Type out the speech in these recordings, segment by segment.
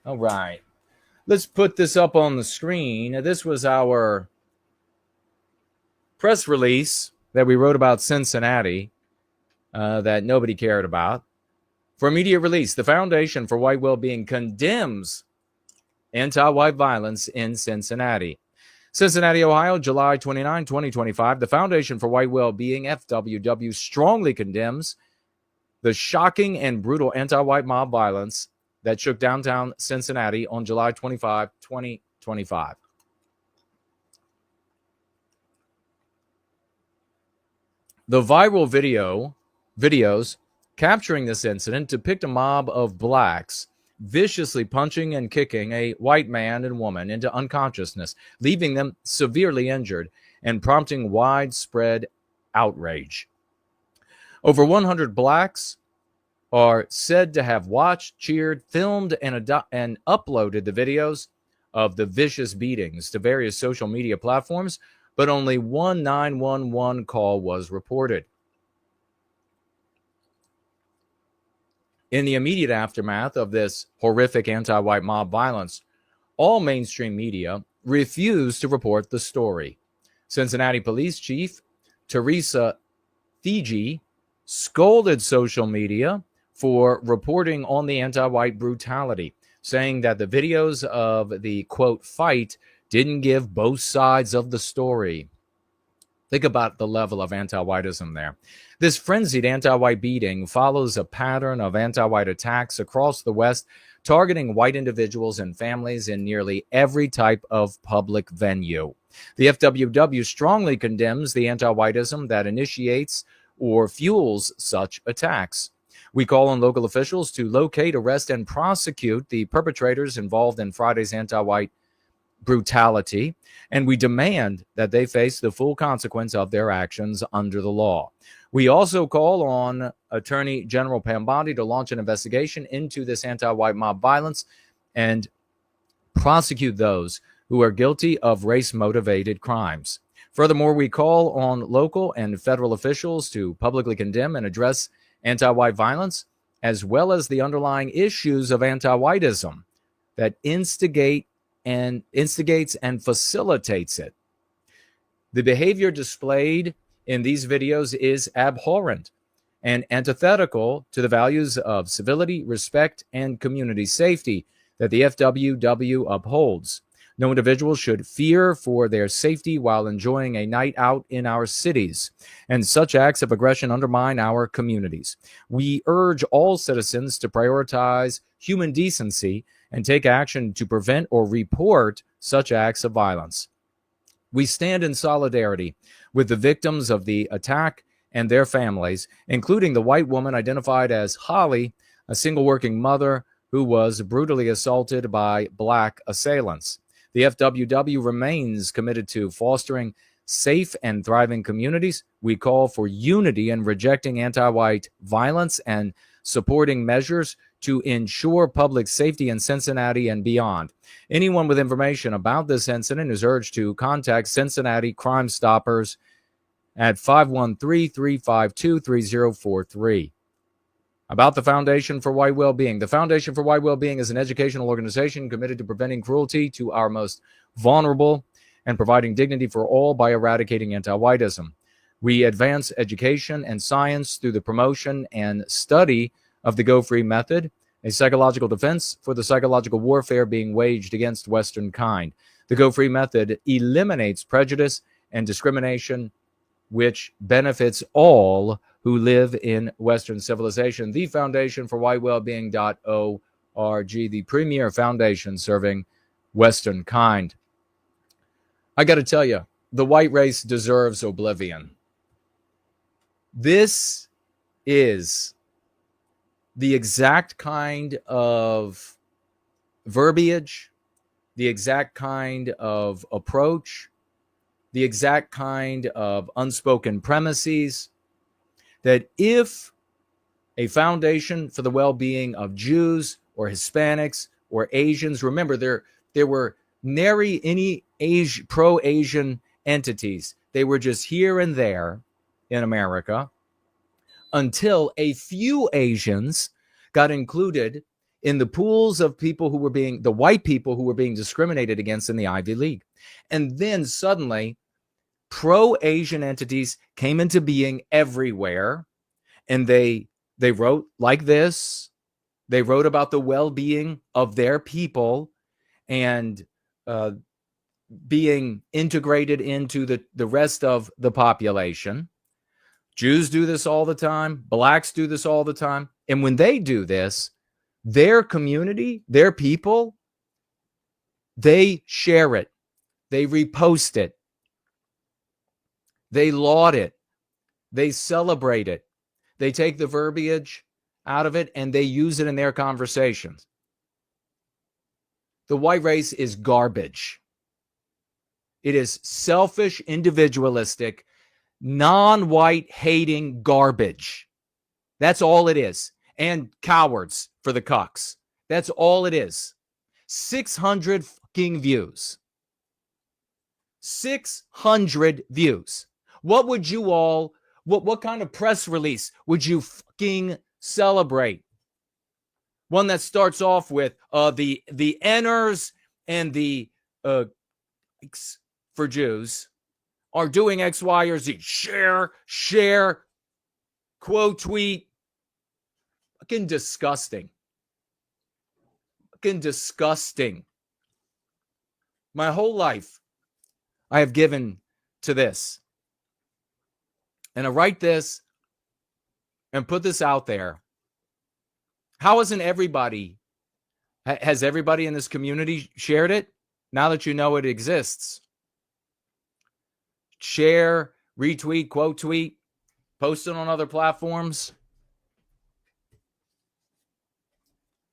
All right. Let's put this up on the screen. This was our press release that we wrote about Cincinnati that nobody cared about. For immediate release, the Foundation for White Wellbeing condemns anti-white violence in Cincinnati. Cincinnati, Ohio, July 29, 2025. The Foundation for White Wellbeing, FWW, strongly condemns the shocking and brutal anti-white mob violence that shook downtown Cincinnati on July 25, 2025. The viral videos capturing this incident depict a mob of blacks viciously punching and kicking a white man and woman into unconsciousness, leaving them severely injured and prompting widespread outrage. Over 100 blacks are said to have watched, cheered, filmed, and uploaded the videos of the vicious beatings to various social media platforms, but only one 911 call was reported. In the immediate aftermath of this horrific anti-white mob violence, all mainstream media refused to report the story. Cincinnati Police Chief Teresa Fiji scolded social media for reporting on the anti-white brutality, saying that the videos of the, quote, fight didn't give both sides of the story. Think about the level of anti-whiteism there. This frenzied anti-white beating follows a pattern of anti-white attacks across the West, targeting white individuals and families in nearly every type of public venue. The FWW strongly condemns the anti-whiteism that initiates or fuels such attacks. We call on local officials to locate, arrest, and prosecute the perpetrators involved in Friday's anti-white brutality, and we demand that they face the full consequence of their actions under the law. We also call on Attorney General Pam Bondi to launch an investigation into this anti-white mob violence and prosecute those who are guilty of race-motivated crimes. Furthermore, we call on local and federal officials to publicly condemn and address anti-white violence, as well as the underlying issues of anti-whiteism that instigates and facilitates it. The behavior displayed in these videos is abhorrent and antithetical to the values of civility, respect, and community safety that the FWW upholds. No individual should fear for their safety while enjoying a night out in our cities, and such acts of aggression undermine our communities. We urge all citizens to prioritize human decency and take action to prevent or report such acts of violence. We stand in solidarity with the victims of the attack and their families, including the white woman identified as Holly, a single working mother who was brutally assaulted by black assailants. The FWW remains committed to fostering safe and thriving communities. We call for unity in rejecting anti-white violence and supporting measures to ensure public safety in Cincinnati and beyond. Anyone with information about this incident is urged to contact Cincinnati Crime Stoppers at 513-352-3043. About the Foundation for White Wellbeing. The Foundation for White Wellbeing is an educational organization committed to preventing cruelty to our most vulnerable and providing dignity for all by eradicating anti-whiteism. We advance education and science through the promotion and study of the Go Free method, a psychological defense for the psychological warfare being waged against Western kind. The Go Free method eliminates prejudice and discrimination, which benefits all who live in Western civilization. The Foundation for White Wellbeing.org, the premier foundation serving Western kind. I got to tell you, the white race deserves oblivion. This is the exact kind of verbiage, the exact kind of approach, the exact kind of unspoken premises that if a foundation for the well-being of Jews or Hispanics or Asians, remember there were nary any pro-Asian entities. They were just here and there in America until a few Asians got included in the pools of people who were being, the white people who were being discriminated against in the Ivy League. And then suddenly, pro-Asian entities came into being everywhere, and they wrote like this. They wrote about the well-being of their people and being integrated into the rest of the population. Jews do this all the time. Blacks do this all the time. And when they do this, their community, their people, they share it. They repost it. They laud it. They celebrate it. They take the verbiage out of it and they use it in their conversations. The white race is garbage. It is selfish, individualistic, non-white hating garbage. That's all it is. And cowards for the cucks. That's all it is. 600 fucking views. 600 views. What would you all, what kind of press release would you fucking celebrate? One that starts off with the Nners and the for Jews are doing X, Y, or Z. Share, quote, tweet. Fucking disgusting. Fucking disgusting. My whole life I have given to this. And I write this and put this out there. How hasn't everybody, has everybody in this community shared it? Now that you know it exists. Share, retweet, quote tweet, post it on other platforms.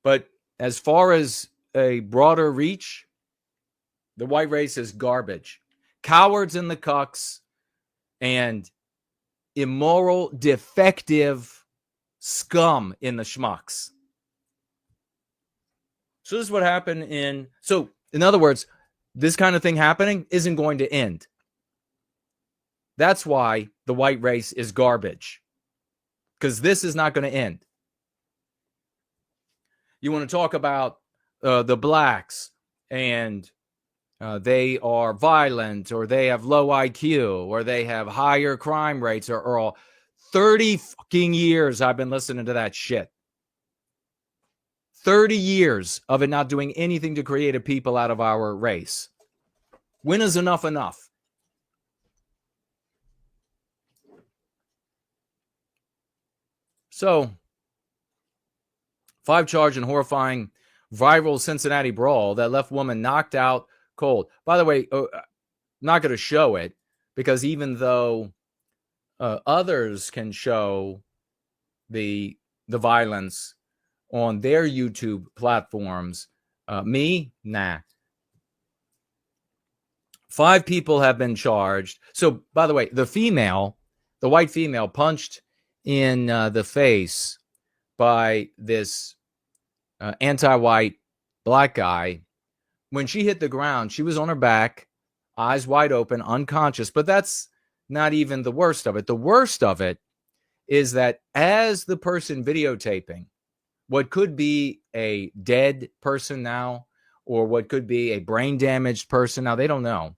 But as far as a broader reach, the white race is garbage. Cowards in the cucks and immoral, defective scum in the schmucks. So this is what happened in other words, this kind of thing happening isn't going to end. That's why the white race is garbage. Because this is not going to end. You want to talk about the blacks and they are violent, or they have low IQ, or they have higher crime rates, or all 30 fucking years I've been listening to that shit. 30 years of it not doing anything to create a people out of our race. When is enough enough? So, 5-charge and horrifying viral Cincinnati brawl that left woman knocked out cold. By the way, not going to show it because even though others can show the violence on their YouTube platforms, me, nah. 5 people have been charged. So, by the way, the white female punched in the face by this anti-white black guy. When she hit the ground, she was on her back, eyes wide open, unconscious. But that's not even the worst of it. The worst of it is that as the person videotaping what could be a dead person now, or what could be a brain damaged person now, they don't know,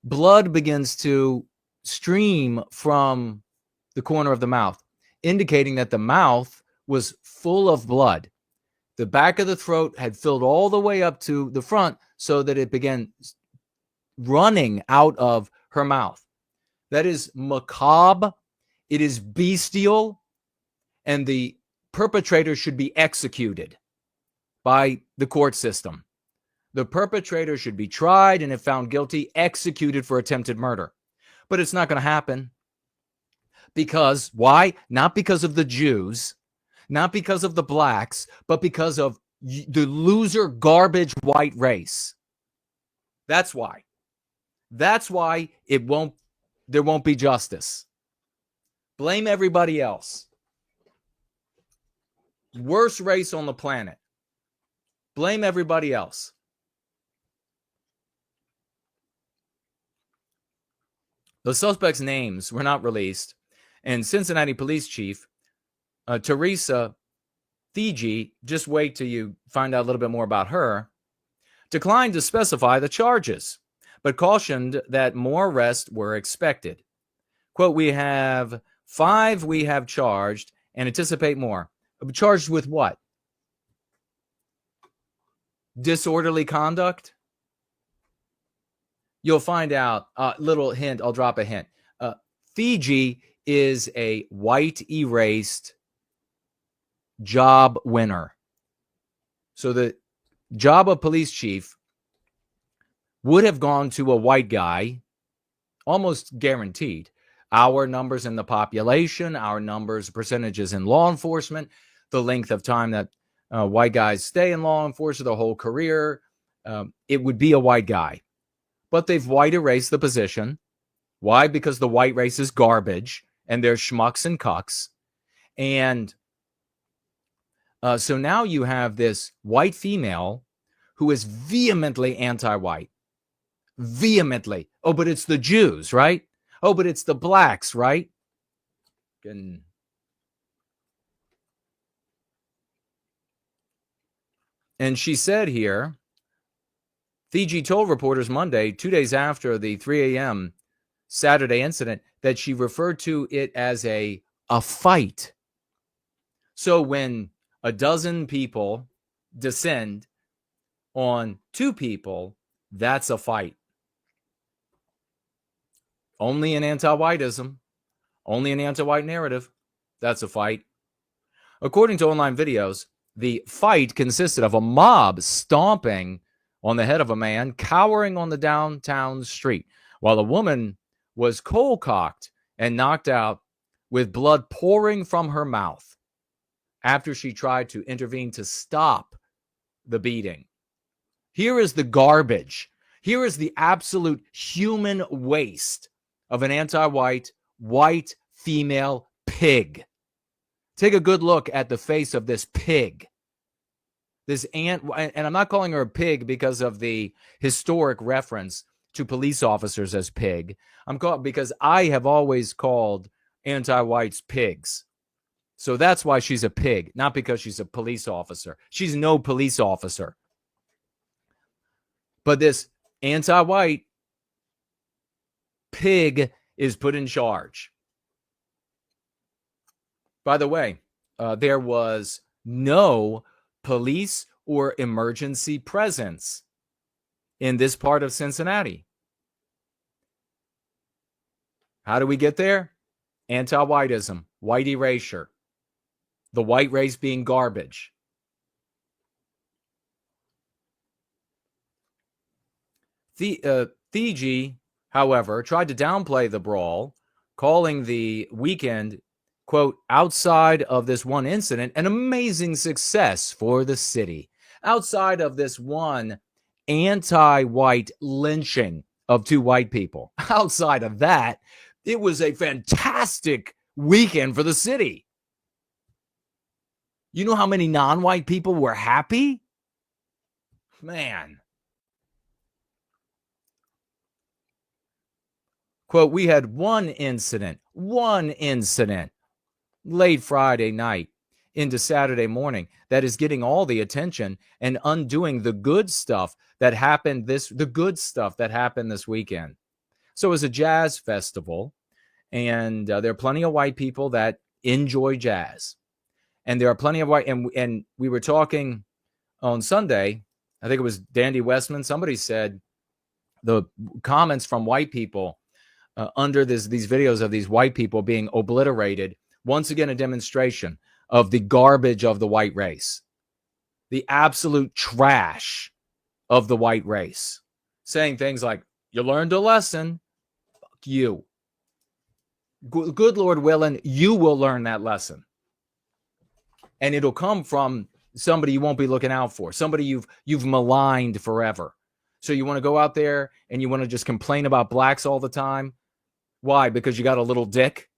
blood begins to stream from the corner of the mouth, indicating that the mouth was full of blood. The back of the throat had filled all the way up to the front so that it began running out of her mouth. That is macabre. It is bestial. And the perpetrator should be executed by the court system. The perpetrator should be tried and, if found guilty, executed for attempted murder. But it's not going to happen. Because, why? Not because of the Jews, not because of the blacks, but because of the loser garbage white race. That's why. That's why there won't be justice. Blame everybody else. Worst race on the planet. Blame everybody else. The suspects' names were not released, and Cincinnati police chief Teresa Fiji, just wait till you find out a little bit more about her, declined to specify the charges, but cautioned that more arrests were expected. Quote, we have 5 we have charged and anticipate more. Charged with what? Disorderly conduct? You'll find out. Little hint, I'll drop a hint. Fiji is a white erased job winner. So the job of police chief would have gone to a white guy, almost guaranteed. Our numbers in the population, our numbers, percentages in law enforcement, the length of time that white guys stay in law enforcement, their whole career, it would be a white guy. But they've white erased the position. Why? Because the white race is garbage and they're schmucks and cucks. And so now you have this white female who is vehemently anti-white. Vehemently. Oh, but it's the Jews, right? Oh, but it's the blacks, right? And she said here, Fiji told reporters Monday, 2 days after the 3 a.m. Saturday incident, that she referred to it as a fight. So when a dozen people descend on 2 people, that's a fight. Only in anti-whiteism, only an anti-white narrative, that's a fight. According to online videos, the fight consisted of a mob stomping on the head of a man cowering on the downtown street, while a woman was cold-cocked and knocked out with blood pouring from her mouth after she tried to intervene to stop the beating. Here is the garbage. Here is the absolute human waste of an anti-white, white female pig. Take a good look at the face of this pig. This ant, and I'm not calling her a pig because of the historic reference to police officers as pig. I'm called because I have always called anti-whites pigs. So that's why she's a pig, not because she's a police officer. She's no police officer. But this anti-white pig is put in charge. By the way, there was no police or emergency presence in this part of Cincinnati. How do we get there? Anti-whiteism, white erasure, the white race being garbage. Fiji, however, tried to downplay the brawl, calling the weekend, quote, outside of this one incident, an amazing success for the city. Outside of this one anti-white lynching of 2 white people, outside of that, it was a fantastic weekend for the city. You know how many non-white people were happy? Man. Quote, we had one incident late Friday night into Saturday morning that is getting all the attention and undoing the good stuff that happened this weekend. So it was a jazz festival, and there are plenty of white people that enjoy jazz. And there are plenty of white, and we were talking on Sunday, I think it was Dandy Westman, somebody said the comments from white people under these videos of these white people being obliterated, once again a demonstration of the garbage of the white race, the absolute trash of the white race, saying things like, you learned a lesson, fuck you. Good Lord willing, you will learn that lesson. And it'll come from somebody you won't be looking out for, somebody you've maligned forever. So you want to go out there and you want to just complain about blacks all the time. Why? Because you got a little dick?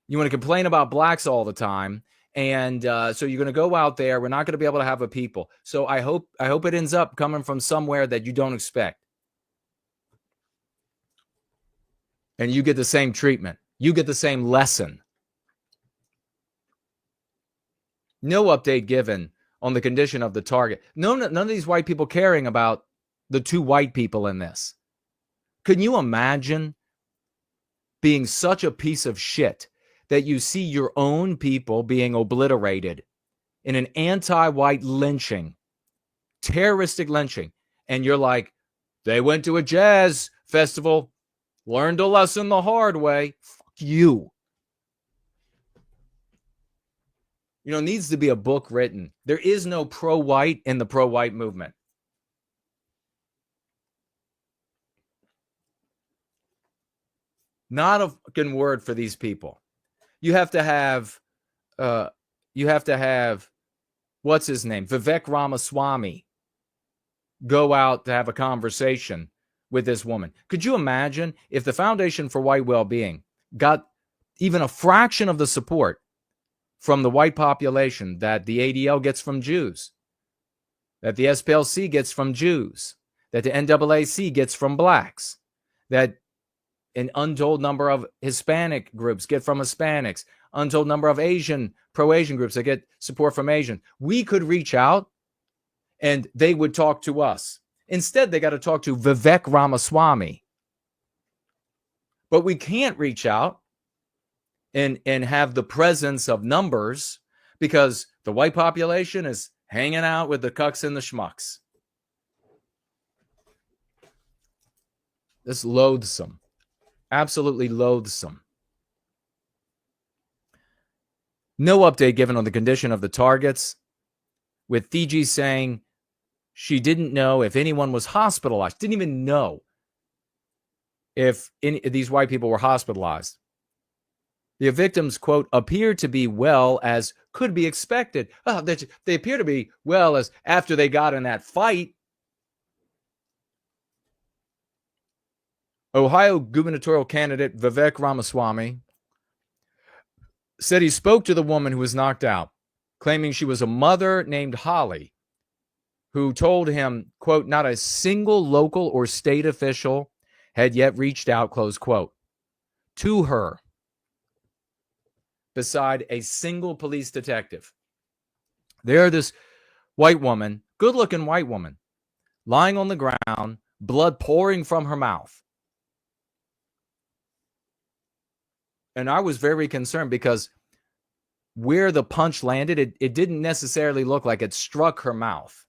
You want to complain about blacks all the time, and so you're going to go out there. We're not going to be able to have a people. So I hope it ends up coming from somewhere that you don't expect, and you get the same treatment. You get the same lesson. No update given on the condition of the target. None of these white people caring about the two white people in this. Can you imagine being such a piece of shit that you see your own people being obliterated in an anti-white lynching, terroristic lynching, and you're like, they went to a jazz festival, learned a lesson the hard way. Fuck you. You know, needs to be a book written. There is no pro-white in the pro-white movement. Not a fucking word for these people. You have to have, what's his name? Vivek Ramaswamy go out to have a conversation with this woman. Could you imagine if the Foundation for White Wellbeing got even a fraction of the support from the white population that the ADL gets from Jews, that the SPLC gets from Jews, that the NAACP gets from blacks, that an untold number of Hispanic groups get from Hispanics, untold number of pro-Asian groups that get support from Asian. We could reach out and they would talk to us. Instead, they got to talk to Vivek Ramaswamy. But we can't reach out and have the presence of numbers because the white population is hanging out with the cucks and the schmucks. It's loathsome. Absolutely loathsome. No update given on the condition of the targets, with Fiji saying she didn't know if anyone was hospitalized. Didn't even know if these white people were hospitalized. The victims, quote, appear to be well as could be expected. Oh, they appear to be well as after they got in that fight. Ohio gubernatorial candidate Vivek Ramaswamy said he spoke to the woman who was knocked out, claiming she was a mother named Holly, who told him, quote, not a single local or state official had yet reached out, close quote, to her beside a single police detective. There, this white woman, good-looking white woman, lying on the ground, blood pouring from her mouth. And I was very concerned because where the punch landed, it didn't necessarily look like it struck her mouth.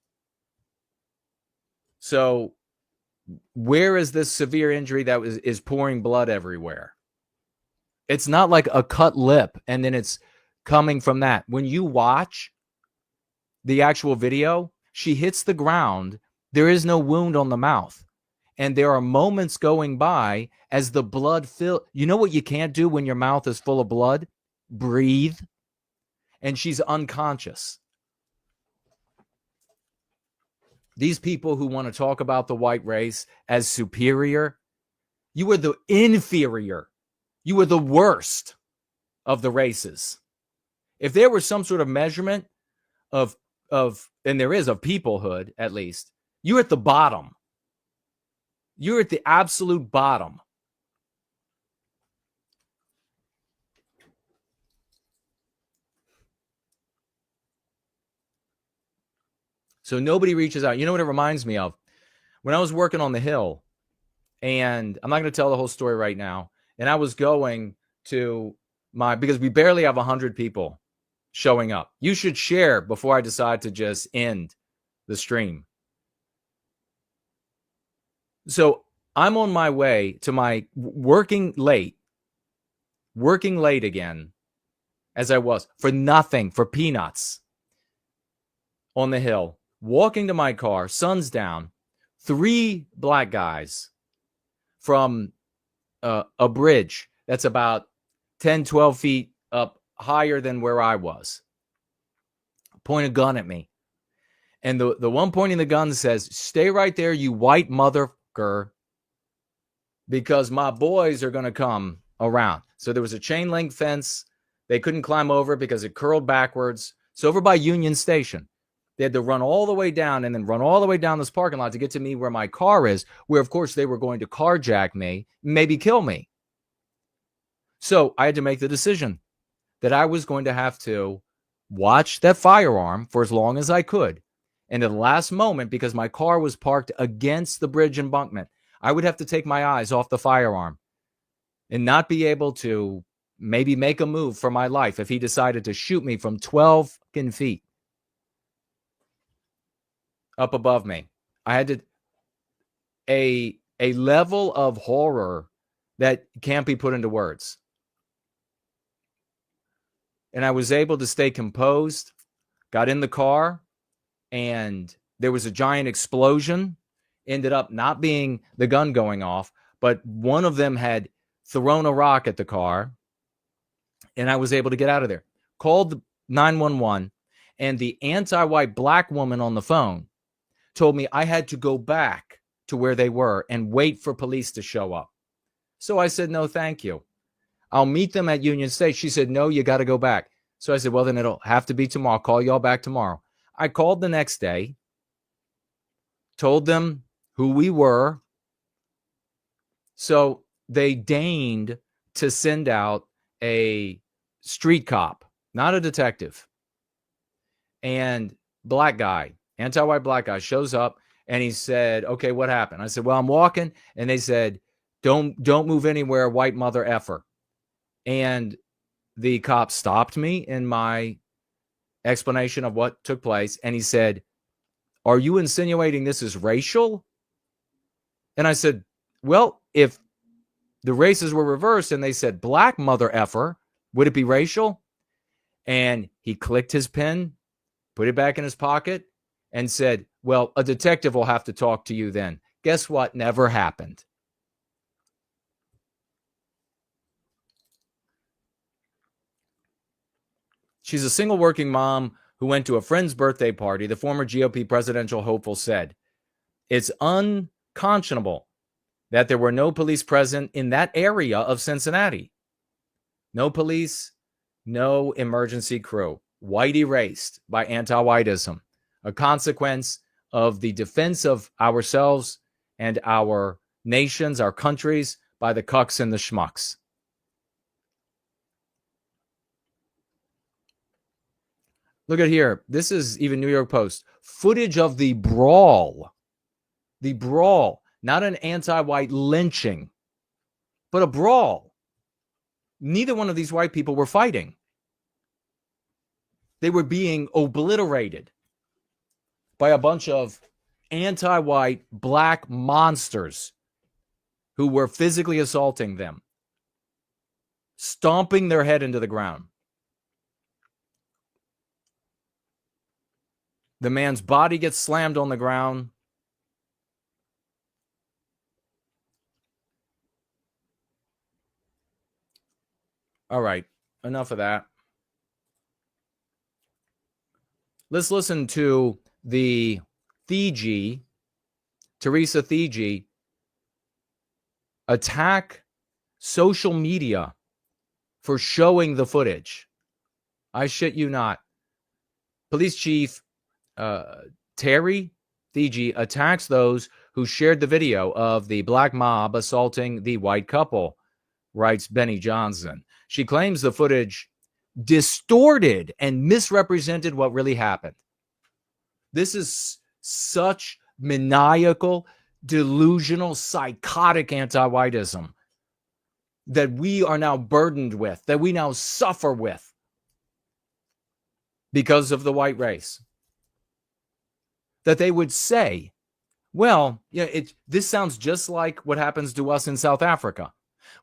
So where is this severe injury that is pouring blood everywhere? It's not like a cut lip and then it's coming from that. When you watch the actual video, she hits the ground. There is no wound on the mouth. And there are moments going by as the blood fills. You know what you can't do when your mouth is full of blood? Breathe. And she's unconscious. These people who want to talk about the white race as superior, you are the inferior. You are the worst of the races. If there was some sort of measurement of and there is of peoplehood, at least, you're at the bottom. You're at the absolute bottom. So nobody reaches out. You know what it reminds me of? When I was working on the Hill, and I'm not going to tell the whole story right now, and I was going to because we barely have 100 people showing up. You should share before I decide to just end the stream. So I'm on my way to my working late again, as I was, for nothing, for peanuts, on the Hill, walking to my car, sun's down, 3 black guys from a bridge that's about 10, 12 feet up higher than where I was, point a gun at me. And the one pointing the gun says, stay right there, you white motherfucker, because my boys are going to come around. So there was a chain link fence. They couldn't climb over because it curled backwards. So over by Union Station, they had to run all the way down and then run all the way down this parking lot to get to me where my car is, where, of course, they were going to carjack me, maybe kill me. So I had to make the decision that I was going to have to watched that firearm for as long as I could. And at the last moment, because my car was parked against the bridge embankment, I would have to take my eyes off the firearm and not be able to maybe make a move for my life if he decided to shoot me from 12 feet up above me. I had to a level of horror that can't be put into words. And I was able to stay composed, got in the car, and there was a giant explosion. Ended up not being the gun going off, but one of them had thrown a rock at the car, and I was able to get out of there. Called 911, and the anti-white black woman on the phone told me I had to go back to where they were and wait for police to show up. So I said, no, thank you. I'll meet them at Union State. She said, no, you got to go back. So I said, well, then it'll have to be tomorrow. I'll call y'all back tomorrow. I called the next day, told them who we were. So they deigned to send out a street cop, not a detective. And black guy, anti-white black guy, shows up and he said, okay, what happened? I said, well, I'm walking. And they said, don't move anywhere, white mother effer. And the cop stopped me in my explanation of what took place. And he said, are you insinuating this is racial? And I said, well, if the races were reversed and they said black mother effer, would it be racial? And he clicked his pen, put it back in his pocket, and said, well, a detective will have to talk to you then. Guess what? Never happened. She's a single working mom who went to a friend's birthday party. The former GOP presidential hopeful said, it's unconscionable that there were no police present in that area of Cincinnati. No police, no emergency crew. White erased by anti-whiteism, a consequence of the defense of ourselves and our nations, our countries, by the cucks and the schmucks. Look at here. This is even New York Post. Footage of the brawl. The brawl. Not an anti-white lynching, but a brawl. Neither one of these white people were fighting. They were being obliterated by a bunch of anti-white black monsters who were physically assaulting them, stomping their head into the ground. The man's body gets slammed on the ground. All right, enough of that. Let's listen to the Thigi, Teresa Thigi, attack social media for showing the footage. I shit you not. Police Chief Terry Thigi attacks those who shared the video of the black mob assaulting the white couple, writes Benny Johnson. She claims the footage distorted and misrepresented what really happened. This is such maniacal, delusional, psychotic anti-whiteism that we are now burdened with, that we now suffer with because of the white race. That they would say, well, this sounds just like what happens to us in South Africa.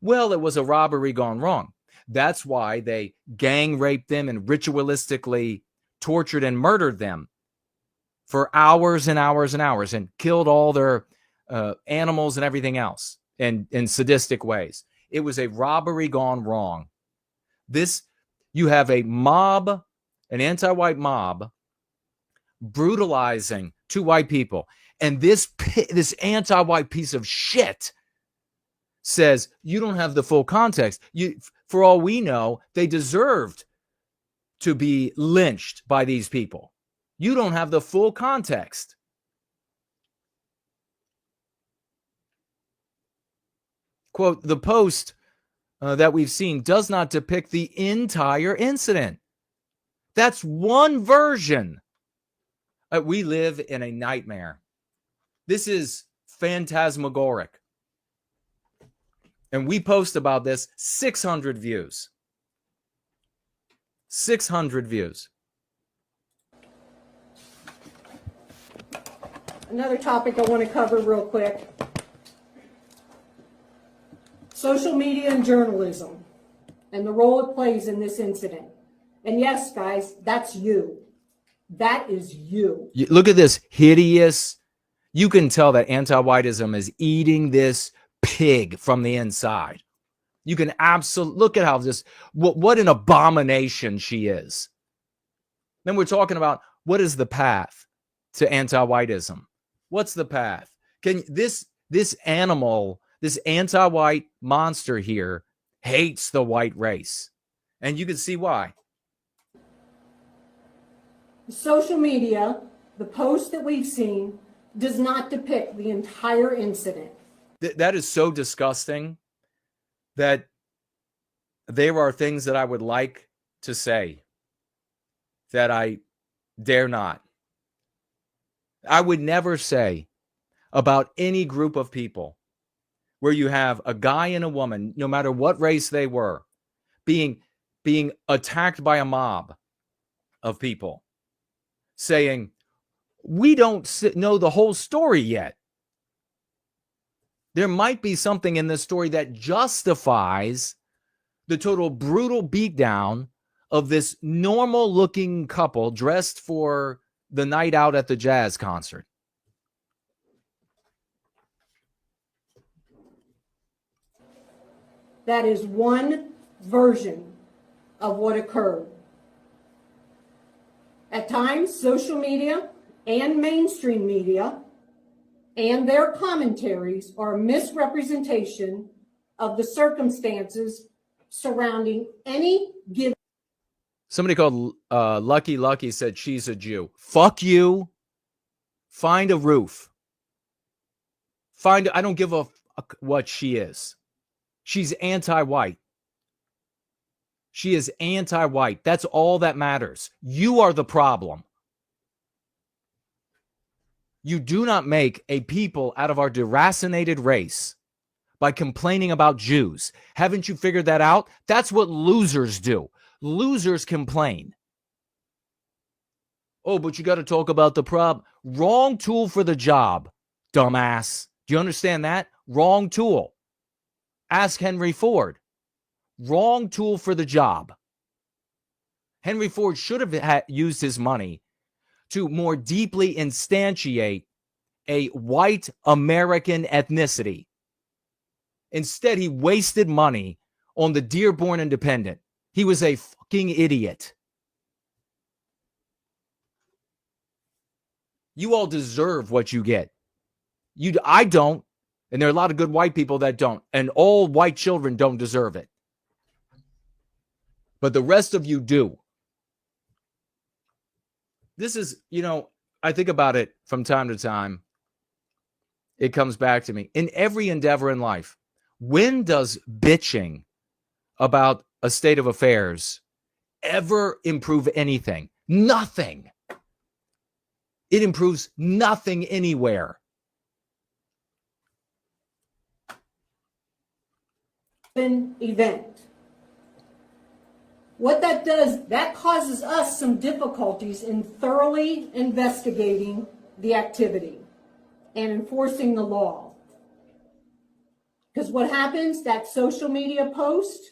Well, it was a robbery gone wrong. That's why they gang raped them and ritualistically tortured and murdered them for hours and hours and hours and killed all their animals and everything else in sadistic ways. It was a robbery gone wrong. You have a mob, an anti-white mob, brutalizing two white people. And this anti-white piece of shit says you don't have the full context. For all we know, they deserved to be lynched by these people. You don't have the full context. Quote, the post that we've seen does not depict the entire incident. That's one version. We live in a nightmare. This is phantasmagoric. And we post about this, 600 views. 600 views. Another topic I want to cover real quick. Social media and journalism and the role it plays in this incident. And yes, guys, that's you. That is you. Look at this hideous. You can tell that anti-whiteism is eating this pig from the inside. You can absolutely look at how this, what an abomination she is. Then we're talking about what is the path to anti-whiteism? What's the path? Can this animal, this anti-white monster here hates the white race. And you can see why. Social media, the post that we've seen, does not depict the entire incident. That is so disgusting that there are things that I would like to say that I dare not. I would never say about any group of people where you have a guy and a woman, no matter what race they were, being attacked by a mob of people, saying, we don't know the whole story yet. There might be something in this story that justifies the total brutal beatdown of this normal-looking couple dressed for the night out at the jazz concert. That is one version of what occurred. At times, social media and mainstream media and their commentaries are a misrepresentation of the circumstances surrounding any given. Somebody called Lucky said she's a Jew. Fuck you. Find a roof. I don't give a fuck what she is. She's anti-white. She is anti-white. That's all that matters. You are the problem. You do not make a people out of our deracinated race by complaining about Jews. Haven't you figured that out? That's what losers do. Losers complain. Oh, but you got to talk about the problem. Wrong tool for the job, dumbass. Do you understand that? Wrong tool. Ask Henry Ford. Wrong tool for the job. Henry Ford should have used his money to more deeply instantiate a white American ethnicity. Instead, he wasted money on the Dearborn Independent. He was a fucking idiot. You all deserve what you get. I don't, and there are a lot of good white people that don't, and all white children don't deserve it. But the rest of you do. This is, I think about it from time to time. It comes back to me. In every endeavor in life, when does bitching about a state of affairs ever improve anything? Nothing. It improves nothing anywhere. Event. What that does, that causes us some difficulties in thoroughly investigating the activity and enforcing the law. Because what happens, that social media post.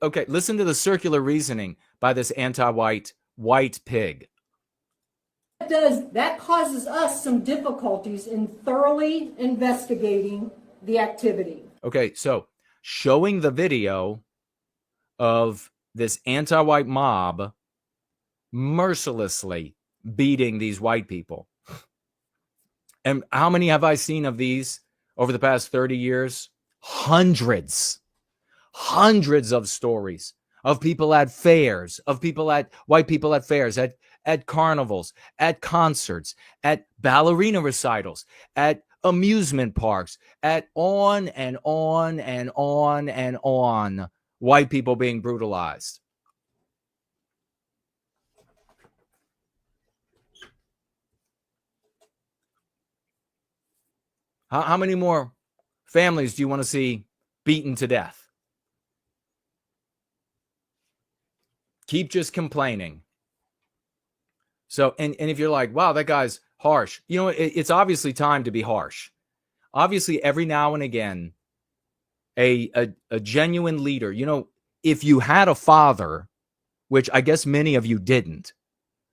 Okay, listen to the circular reasoning by this anti-white white pig. That causes us some difficulties in thoroughly investigating the activity. Okay, so showing the video of this anti-white mob mercilessly beating these white people. And how many have I seen of these over the past 30 years? Hundreds of stories of people at fairs, white people at fairs, at carnivals, at concerts, at ballerina recitals, at amusement parks, at on and on and on and on, white people being brutalized. How many more families do you want to see beaten to death? Keep just complaining. So, and if you're like, wow, that guy's harsh, you know, it's obviously time to be harsh. Obviously, every now and again, a genuine leader, you know, if you had a father, which I guess many of you didn't,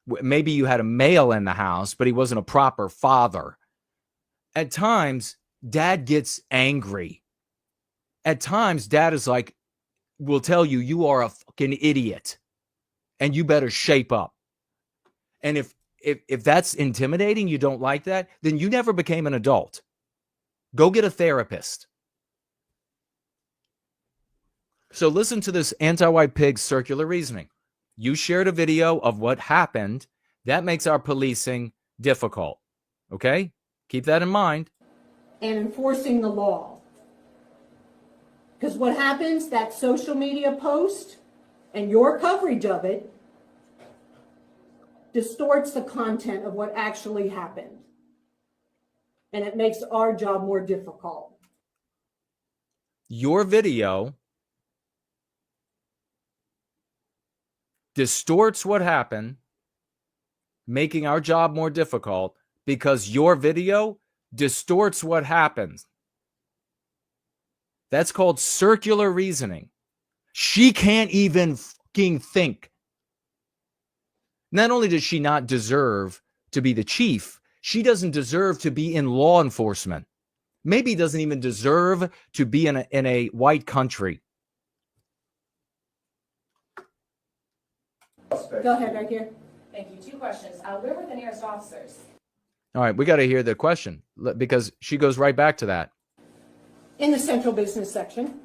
maybe you had a male in the house, but he wasn't a proper father. At times, dad gets angry. At times, dad is like, will tell you, you are a fucking idiot and you better shape up. And if that's intimidating, you don't like that, then you never became an adult. Go get a therapist. So listen to this anti-white pig's circular reasoning. You shared a video of what happened. That makes our policing difficult. Okay? Keep that in mind. And enforcing the law. Because what happens, that social media post and your coverage of it distorts the content of what actually happened. And it makes our job more difficult. Your video distorts what happened, making our job more difficult because your video distorts what happens. That's called circular reasoning. She can't even fucking think. Not only does she not deserve to be the chief, she doesn't deserve to be in law enforcement. Maybe doesn't even deserve to be in a white country. Go ahead, right here. Thank you. 2 questions. Where were the nearest officers? All right, we got to hear the question because she goes right back to that. In the central business section,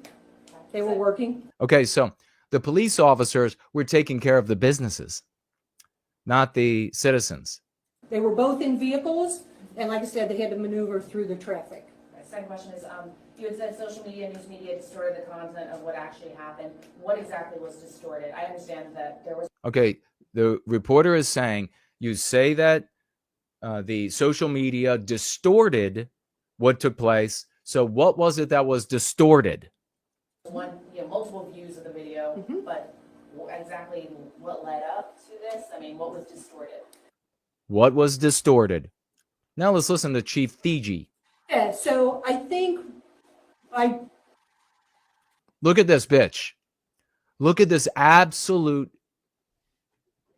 they were working. Okay, so the police officers were taking care of the businesses, not the citizens. They were both in vehicles, and like I said, they had to maneuver through the traffic. My second question is, you had said social media, news media distorted the content of what actually happened. What exactly was distorted? I understand that there was... Okay, the reporter is saying, you say that the social media distorted what took place. So what was it that was distorted? multiple views of the video, but exactly what led up to this? I mean, what was distorted? What was distorted? Now let's listen to Chief Fiji. Yeah, so I think Look at this bitch. Look at this absolute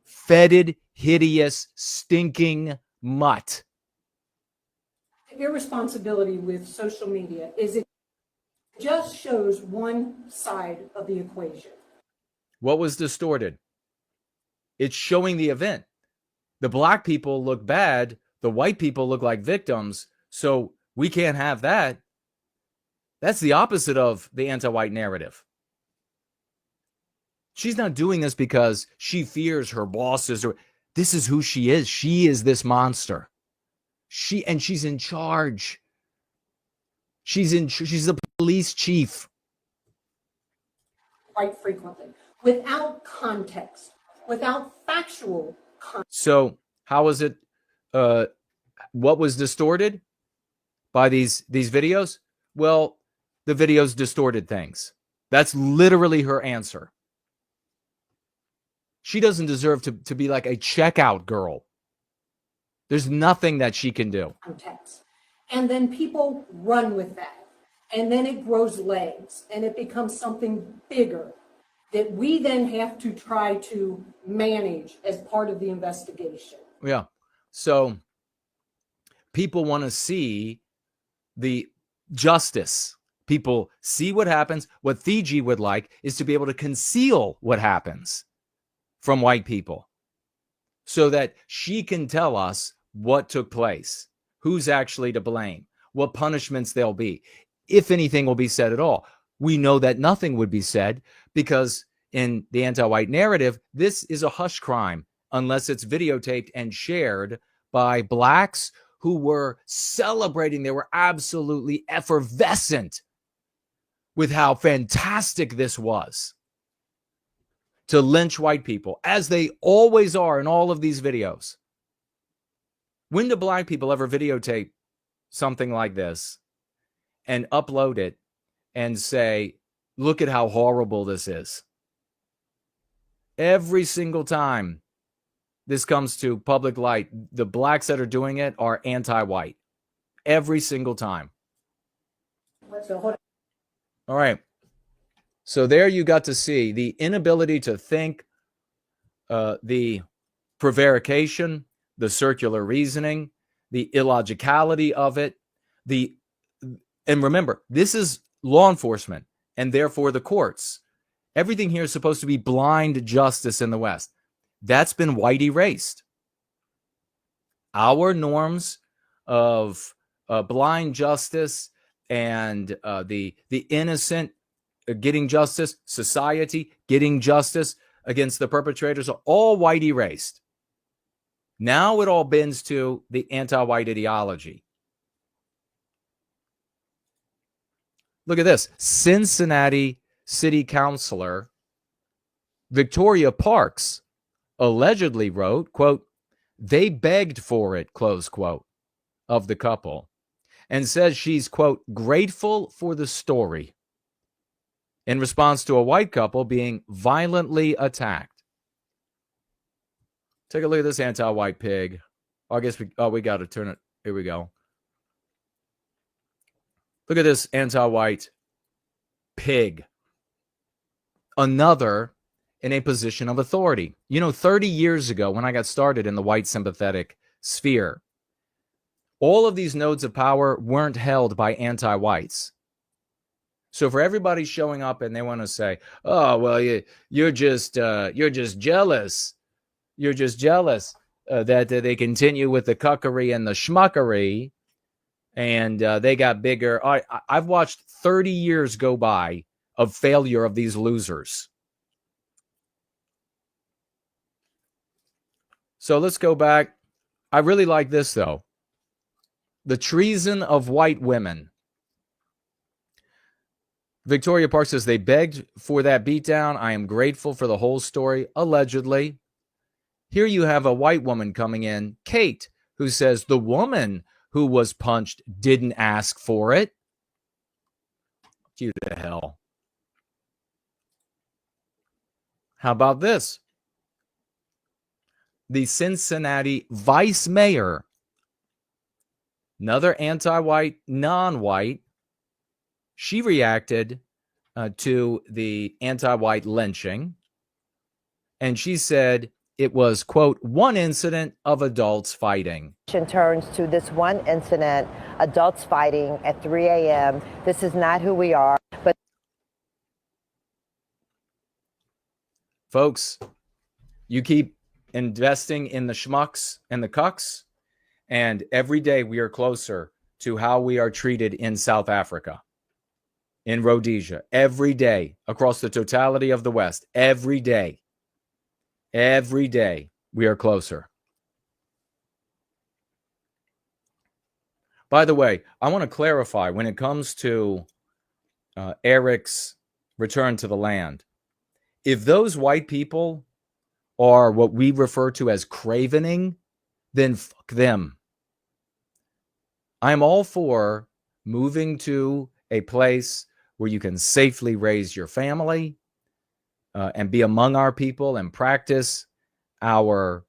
fetid, hideous, stinking mutt. irresponsibility with social media is it just shows one side of the equation. What was distorted? It's showing the event. The black people look bad. The white people look like victims. So we can't have that. That's the opposite of the anti-white narrative. She's not doing this because she fears her bosses or this is who she is. She is this monster. She's in charge. She's the police chief. Quite frequently, without context, without factual context. So how is it? What was distorted by these videos? Well, the videos distorted things. That's literally her answer. She doesn't deserve to be like a checkout girl. There's nothing that she can do. Context. And then people run with that. And then it grows legs and it becomes something bigger that we then have to try to manage as part of the investigation. Yeah. So people want to see the justice. People see what happens. What Fiji would like is to be able to conceal what happens from white people so that she can tell us what took place, who's actually to blame, what punishments there'll be, if anything will be said at all. We know that nothing would be said because in the anti-white narrative, this is a hush crime unless it's videotaped and shared by blacks who were celebrating. They were absolutely effervescent with how fantastic this was to lynch white people, as they always are in all of these videos. When do black people ever videotape something like this and upload it and say, look at how horrible this is. Every single time this comes to public light, the blacks that are doing it are anti-white. Every single time. All right. So there you got to see the inability to think, the prevarication, the circular reasoning, the illogicality of it. And remember, this is law enforcement and therefore the courts. Everything here is supposed to be blind justice in the West. That's been white erased. Our norms of blind justice and the innocent getting justice, society getting justice against the perpetrators are all white erased. Now it all bends to the anti-white ideology. Look at this. Cincinnati City Councilor Victoria Parks allegedly wrote, quote, "They begged for it," close quote, of the couple, and says she's, quote, "grateful for the story," in response to a white couple being violently attacked. Take a look at this anti-white pig. I guess we got to turn it. Here we go. Look at this anti-white pig. Another in a position of authority. 30 years ago when I got started in the white sympathetic sphere, all of these nodes of power weren't held by anti-whites. So for everybody showing up and they want to say, "Oh, well, you're just jealous. You're just jealous that they continue with the cuckery and the schmuckery, and they got bigger." I've watched 30 years go by of failure of these losers. So let's go back. I really like this, though. The treason of white women. Victoria Parks says they begged for that beatdown. I am grateful for the whole story, allegedly. Here you have a white woman coming in, Kate, who says the woman who was punched didn't ask for it. You to hell. How about this? The Cincinnati vice mayor, another anti-white, non-white, she reacted to the anti-white lynching, and she said it was, quote, "one incident of adults fighting." Turns to this one incident, adults fighting at 3 a.m. This is not who we are. But folks, you keep investing in the schmucks and the cucks, and every day we are closer to how we are treated in South Africa, in Rhodesia, every day, across the totality of the West, every day we are closer. By the way, I want to clarify when it comes to Eric's return to the land. If those white people are what we refer to as cravening, then fuck them. I'm all for moving to a place where you can safely raise your family and be among our people and practice our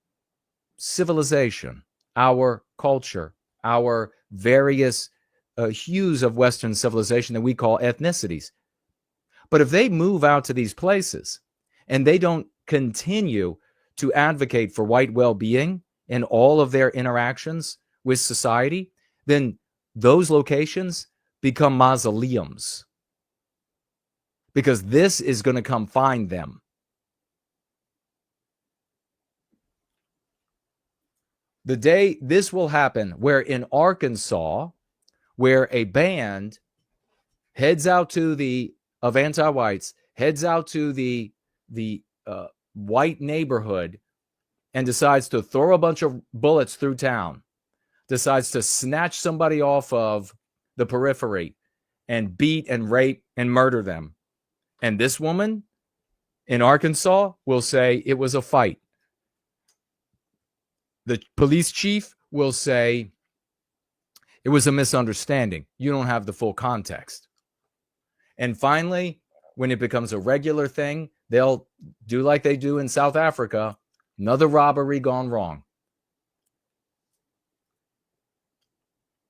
civilization, our culture, our various hues of Western civilization that we call ethnicities. But if they move out to these places and they don't continue to advocate for white well-being in all of their interactions with society, then those locations become mausoleums, because this is going to come find them. The day this will happen, where in Arkansas, where a band heads out to of anti-whites, heads out to the white neighborhood and decides to throw a bunch of bullets through town, decides to snatch somebody off of the periphery and beat and rape and murder them. And this woman in Arkansas will say it was a fight. The police chief will say It was a misunderstanding. You don't have the full context. And finally, when it becomes a regular thing, they'll do like they do in South Africa, another robbery gone wrong.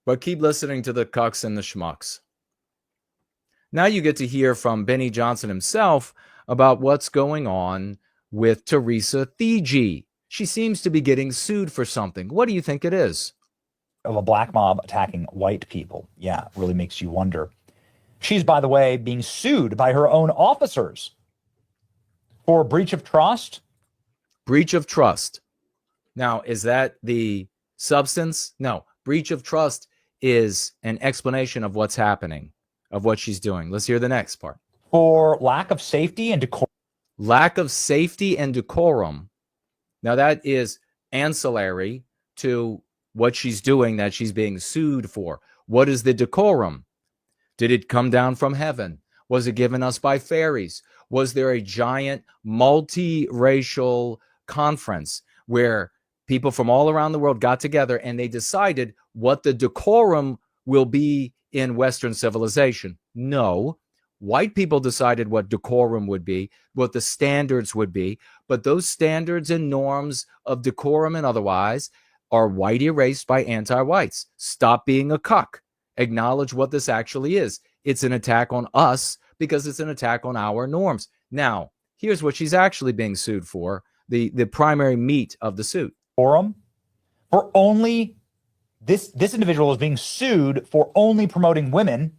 But keep listening to the cucks and the schmucks. Now you get to hear from Benny Johnson himself about what's going on with Teresa Thigi. She seems to be getting sued for something. What do you think it is? Of a black mob attacking white people. Yeah, really makes you wonder. She's, by the way, being sued by her own officers for breach of trust. Breach of trust. Now, is that the substance? No. Breach of trust is an explanation of what's happening, of what she's doing. Let's hear the next part. For lack of safety and decorum. Lack of safety and decorum. Now, that is ancillary to what she's doing that she's being sued for. What is the decorum? Did it come down from heaven? Was it given us by fairies? Was there a giant multiracial conference where people from all around the world got together and they decided what the decorum will be in Western civilization? No. White people decided what decorum would be, what the standards would be, but those standards and norms of decorum and otherwise are white erased by anti-whites. Stop being a cuck. Acknowledge what this actually is. It's an attack on us because it's an attack on our norms. Now, here's what she's actually being sued for, the primary meat of the suit. Forum for only this individual is being sued for only promoting women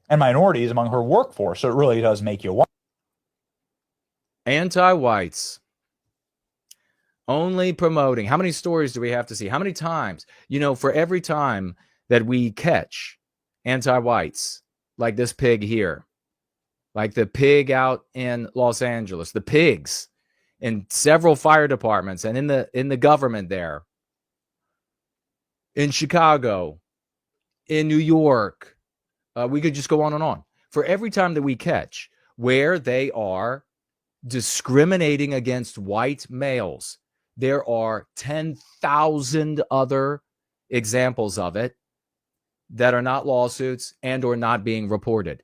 and minorities among her workforce. So it really does make you wonder. Anti-whites only promoting. How many stories do we have to see? How many times? You know, for every time that we catch anti-whites, like this pig here, like the pig out in Los Angeles, the pigs in several fire departments and in the government there, in Chicago, in New York, we could just go on and on. For every time that we catch where they are discriminating against white males, there are 10,000 other examples of it that are not lawsuits and or not being reported.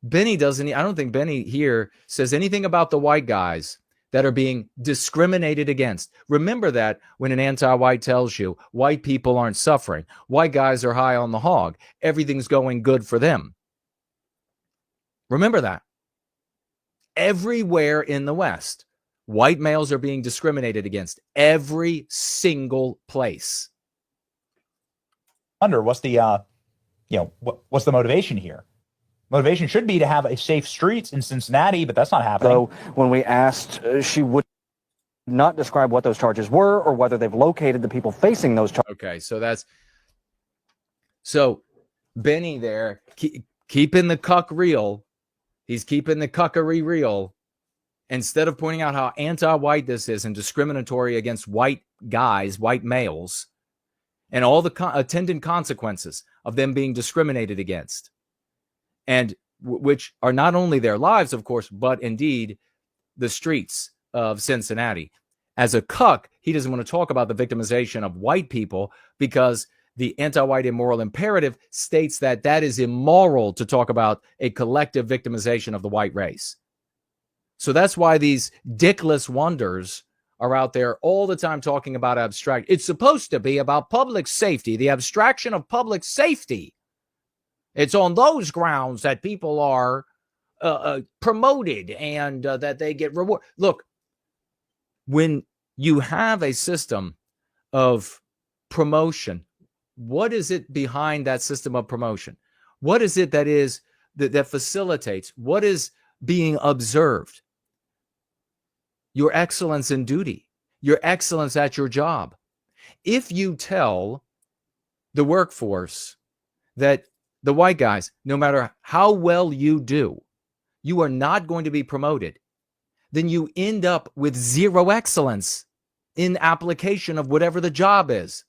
Benny doesn't, I don't think Benny here says anything about the white guys that are being discriminated against. Remember that when an anti-white tells you white people aren't suffering, white guys are high on the hog, everything's going good for them. Remember that. Everywhere in the West, white males are being discriminated against. Every single place. Wonder what's the what's the motivation here? Motivation should be to have a safe streets in Cincinnati, but that's not happening. So when we asked, she would not describe what those charges were or whether they've located the people facing those charges. Okay, so Benny there, keeping the cuck real. He's keeping the cuckery real. Instead of pointing out how anti-white this is and discriminatory against white guys, white males, and all the attendant consequences of them being discriminated against. And which are not only their lives, of course, but indeed the streets of Cincinnati. As a cuck, he doesn't want to talk about the victimization of white people because the anti-white immoral imperative states that that is immoral to talk about a collective victimization of the white race. So that's why these dickless wonders are out there all the time talking about abstract. It's supposed to be about public safety, the abstraction of public safety. It's on those grounds that people are promoted and that they get reward. Look, when you have a system of promotion, what is it behind that system of promotion? What is it that facilitates? What is being observed? Your excellence in duty, your excellence at your job. If you tell the workforce that the white guys, no matter how well you do, you are not going to be promoted, then you end up with zero excellence in application of whatever the job is.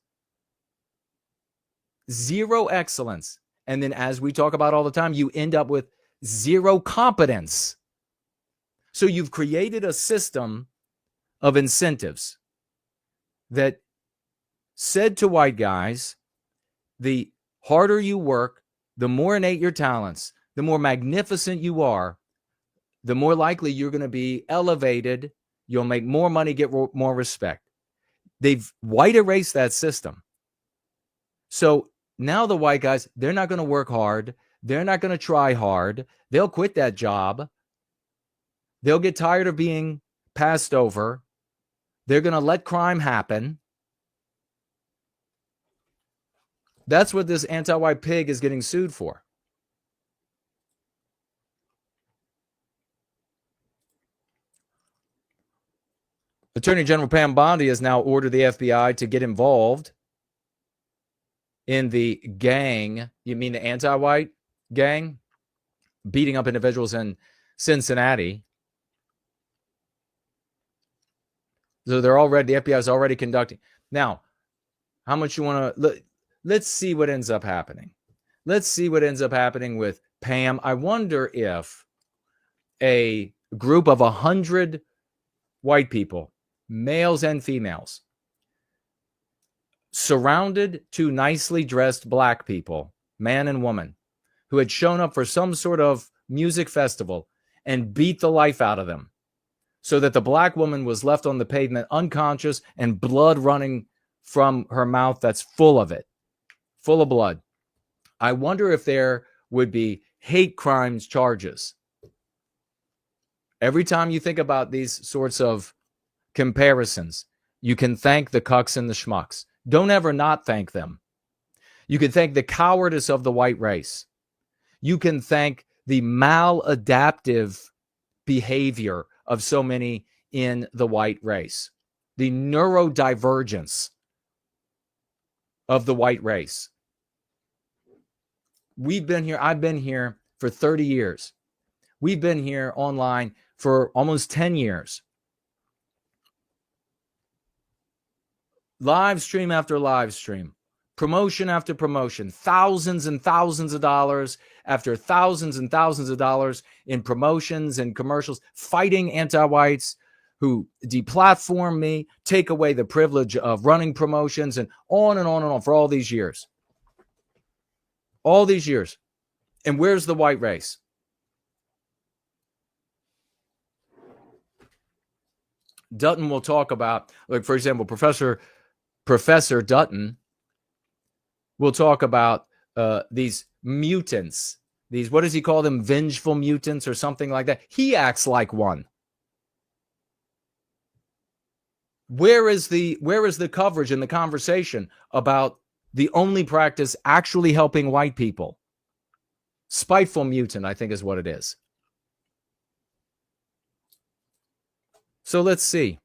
Zero excellence. And then, as we talk about all the time, you end up with zero competence. So you've created a system of incentives that said to white guys, the harder you work, the more innate your talents, the more magnificent you are, the more likely you're going to be elevated. You'll make more money, get more respect. They've white erased that system. So now the white guys, they're not going to work hard. They're not going to try hard. They'll quit that job. They'll get tired of being passed over. They're going to let crime happen. That's what this anti-white pig is getting sued for. Attorney General Pam Bondi has now ordered the FBI to get involved in the gang. You mean the anti-white gang? Beating up individuals in Cincinnati. So the FBI is already conducting. Now, how much you want to, let's see what ends up happening. Let's see what ends up happening with Pam. I wonder if a group of 100 white people, males and females, surrounded two nicely dressed black people, man and woman, who had shown up for some sort of music festival and beat the life out of them so that the black woman was left on the pavement unconscious and blood running from her mouth that's full of it, full of blood. I wonder if there would be hate crimes charges. Every time you think about these sorts of comparisons, you can thank the cucks and the schmucks. Don't ever not thank them. You can thank the cowardice of the white race. You can thank the maladaptive behavior of so many in the white race, the neurodivergence of the white race. I've been here for 30 years. We've been here online for almost 10 years. Live stream after live stream, promotion after promotion, thousands and thousands of dollars after thousands and thousands of dollars in promotions and commercials, fighting anti-whites who deplatform me, take away the privilege of running promotions, and on and on and on for all these years. All these years. And where's the white race? Dutton will talk about, like, for example, Professor Dutton will talk about these mutants, these, what does he call them? Vengeful mutants or something like that. He acts like one. Where is the coverage and the conversation about the only practice actually helping white people? Spiteful mutant, I think, is what it is. So let's see.